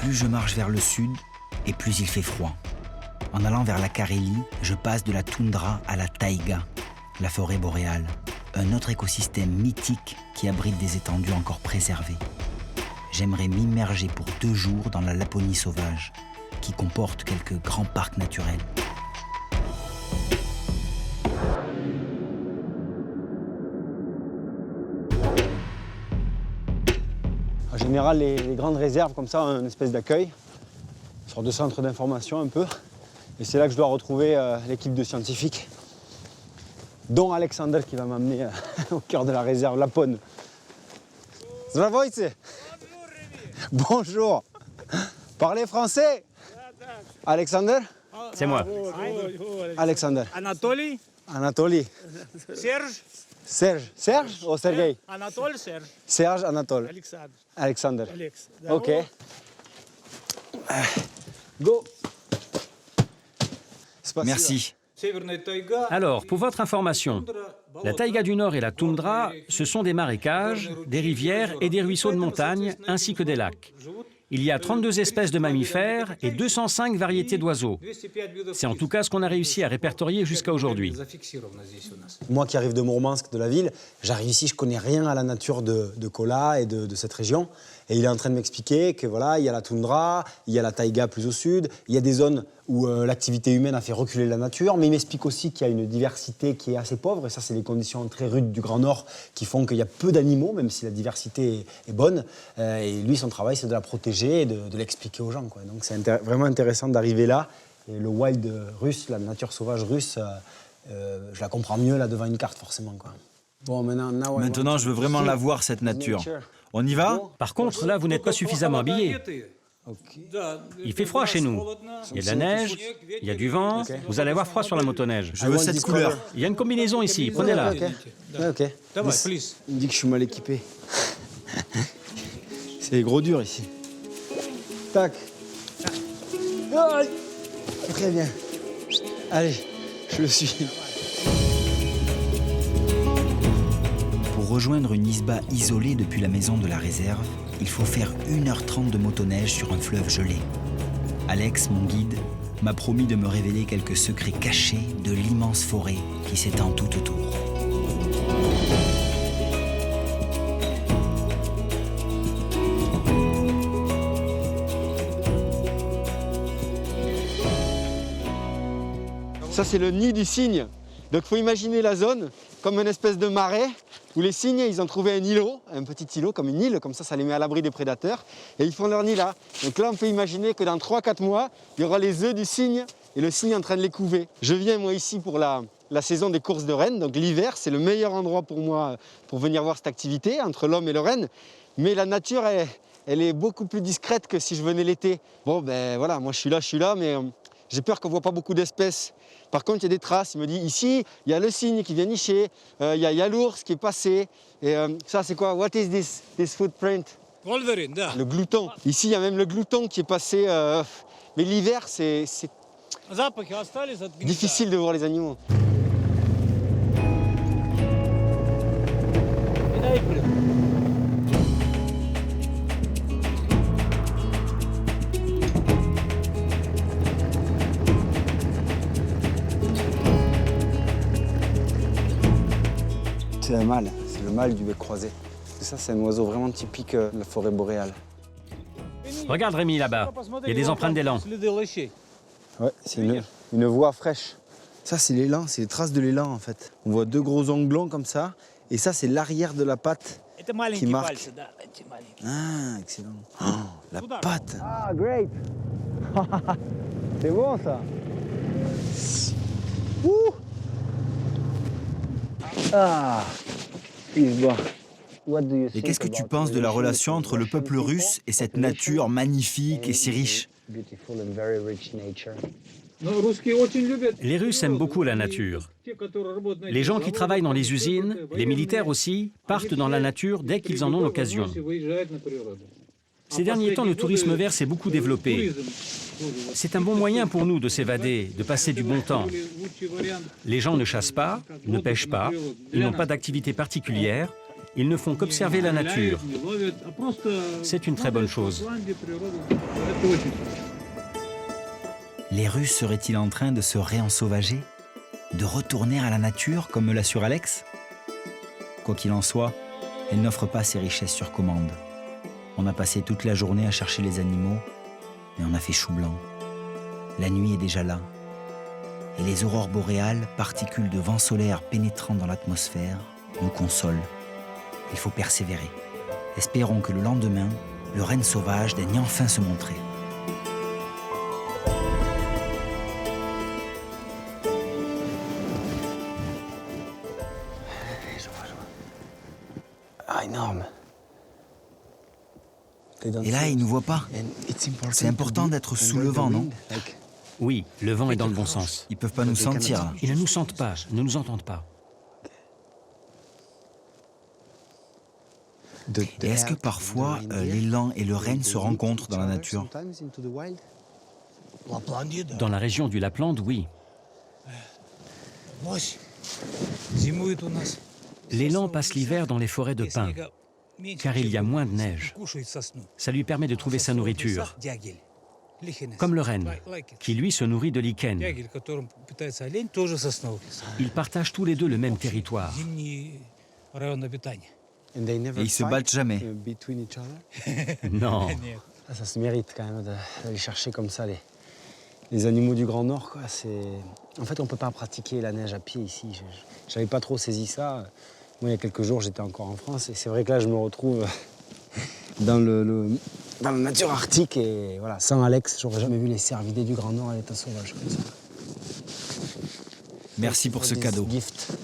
Plus je marche vers le sud, et plus il fait froid. En allant vers la Carélie, je passe de la toundra à la taïga, la forêt boréale, un autre écosystème mythique qui abrite des étendues encore préservées. J'aimerais m'immerger pour 2 jours dans la Laponie sauvage, qui comporte quelques grands parcs naturels. En général, les grandes réserves comme ça ont une espèce d'accueil, une sorte de centre d'information un peu. Et c'est là que je dois retrouver l'équipe de scientifiques, dont Alexander qui va m'amener au cœur de la réserve Lapone. Здравствуйте. Bonjour. Parlez français. Alexander? C'est moi. Alexander. Anatoly. Anatoly. Serge. Serge. Serge ou Sergei? Anatole, Serge. Serge, Anatole. Alexandre. Alexander. Alex. Ok. Go. Merci. Alors, pour votre information, la taïga du Nord et la toundra, ce sont des marécages, des rivières et des ruisseaux de montagne, ainsi que des lacs. Il y a 32 espèces de mammifères et 205 variétés d'oiseaux. C'est en tout cas ce qu'on a réussi à répertorier jusqu'à aujourd'hui. Moi qui arrive de Mourmansk, de la ville, j'arrive ici, je connais rien à la nature de Kola et de cette région. Et il est en train de m'expliquer que voilà, il y a la toundra, il y a la taïga plus au sud, il y a des zones où l'activité humaine a fait reculer la nature, mais il m'explique aussi qu'il y a une diversité qui est assez pauvre, et ça c'est les conditions très rudes du Grand Nord qui font qu'il y a peu d'animaux, même si la diversité est bonne. Et lui, son travail, c'est de la protéger et de l'expliquer aux gens, quoi. Donc c'est vraiment intéressant d'arriver là. Et le wild russe, la nature sauvage russe, je la comprends mieux là devant une carte forcément, quoi. Bon, Maintenant, je veux vraiment la voir, cette nature. On y va? Par contre, là, vous n'êtes pas suffisamment habillés. Il fait froid chez nous. Il y a de la neige, il y a du vent. Vous allez avoir froid sur la motoneige. Je veux cette couleur. Il y a une combinaison ici, prenez-la. Ok. Il me dit que je suis mal équipé. C'est gros dur ici. Tac. Aïe. Très bien. Allez, je le suis. Pour rejoindre une isba isolée depuis la maison de la réserve, il faut faire 1h30 de motoneige sur un fleuve gelé. Alex, mon guide, m'a promis de me révéler quelques secrets cachés de l'immense forêt qui s'étend tout autour. Ça, c'est le nid du cygne. Donc, il faut imaginer la zone comme une espèce de marais où les cygnes, ils ont trouvé un îlot, un petit îlot comme une île, comme ça les met à l'abri des prédateurs, et ils font leur nid là. Donc là, on peut imaginer que dans 3-4 mois, il y aura les œufs du cygne et le cygne en train de les couver. Je viens, moi, ici pour la saison des courses de rennes. Donc l'hiver, c'est le meilleur endroit pour moi pour venir voir cette activité entre l'homme et le renne. Mais la nature, elle est beaucoup plus discrète que si je venais l'été. Bon, ben voilà, moi je suis là, mais j'ai peur qu'on ne voit pas beaucoup d'espèces. Par contre, il y a des traces. Il me dit, ici, il y a le cygne qui vient nicher, il y a l'ours qui est passé. Et ça, c'est quoi? What is this footprint? Wolverine, da. Le glouton. Ici, il y a même le glouton qui est passé. Mais l'hiver, c'est Запахи остались от гнезда. difficile de voir les animaux. C'est un mâle, c'est le mâle du bec croisé. Ça, c'est un oiseau vraiment typique de la forêt boréale. Regarde Rémi là-bas, il y a des empreintes d'élan. Следы лощей. Ouais, c'est une voie fraîche. Ça, c'est l'élan, c'est les traces de l'élan en fait. On voit 2 gros onglons comme ça, et ça, c'est l'arrière de la patte Это qui маленькие marque. пальцы, да, эти маленькие. Ah, excellent. Oh, la patte. Ah, great. C'est bon ça. Ouh. Ah, il se bat. Et qu'est-ce que tu penses de la relation entre le peuple russe et cette nature magnifique et si riche? Les Russes aiment beaucoup la nature. Les gens qui travaillent dans les usines, les militaires aussi, partent dans la nature dès qu'ils en ont l'occasion. Ces derniers temps, le tourisme vert s'est beaucoup développé. C'est un bon moyen pour nous de s'évader, de passer du bon temps. Les gens ne chassent pas, ne pêchent pas, ils n'ont pas d'activité particulière, Ils ne font qu'observer la nature. C'est une très bonne chose. Les Russes seraient-ils en train de se réensauvager? De retourner à la nature, comme me l'assure Alex? Quoi qu'il en soit, elle n'offre pas ses richesses sur commande. On a passé toute la journée à chercher les animaux, mais on a fait chou blanc. La nuit est déjà là. Et les aurores boréales, particules de vent solaire pénétrant dans l'atmosphère, nous consolent. Il faut persévérer. Espérons que le lendemain, le renne sauvage daigne enfin se montrer. Ah, énorme. Et là, il ne nous voit pas. C'est important d'être sous le vent, non? Oui, le vent est dans le bon sens. Ils ne peuvent pas nous sentir, là. Ils ne nous sentent pas, ne nous entendent pas. Et est-ce que parfois, l'élan et le renne se rencontrent dans la nature? Dans la région du Lapland, oui. L'élan passe l'hiver dans les forêts de pins, car il y a moins de neige. Ça lui permet de trouver sa nourriture, comme le renne, qui lui se nourrit de lichen. Ils partagent tous les deux le même territoire. Et ils se battent jamais. Non. Ça se mérite quand même d'aller chercher comme ça les animaux du Grand Nord, quoi. En fait, on ne peut pas pratiquer la neige à pied ici. Je n'avais pas trop saisi ça. Moi, il y a quelques jours, j'étais encore en France. Et c'est vrai que là, je me retrouve dans la nature arctique. Et voilà, sans Alex, j'aurais jamais vu les cervidés du Grand Nord à l'état sauvage comme ça. Merci pour ce cadeau. Gift.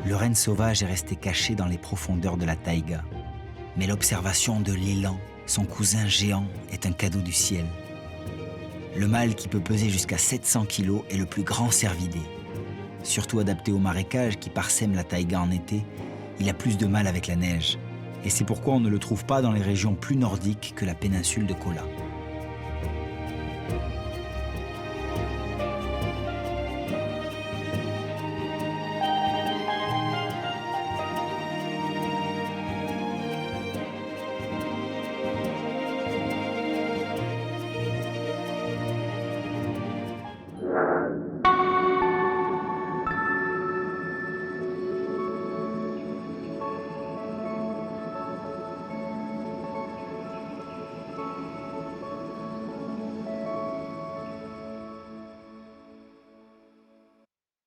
Le renne sauvage est resté caché dans les profondeurs de la taïga. Mais l'observation de l'élan, son cousin géant, est un cadeau du ciel. Le mâle, qui peut peser jusqu'à 700 kg, est le plus grand cervidé. Surtout adapté au marécage qui parsème la taïga en été, il a plus de mal avec la neige. Et c'est pourquoi on ne le trouve pas dans les régions plus nordiques que la péninsule de Kola.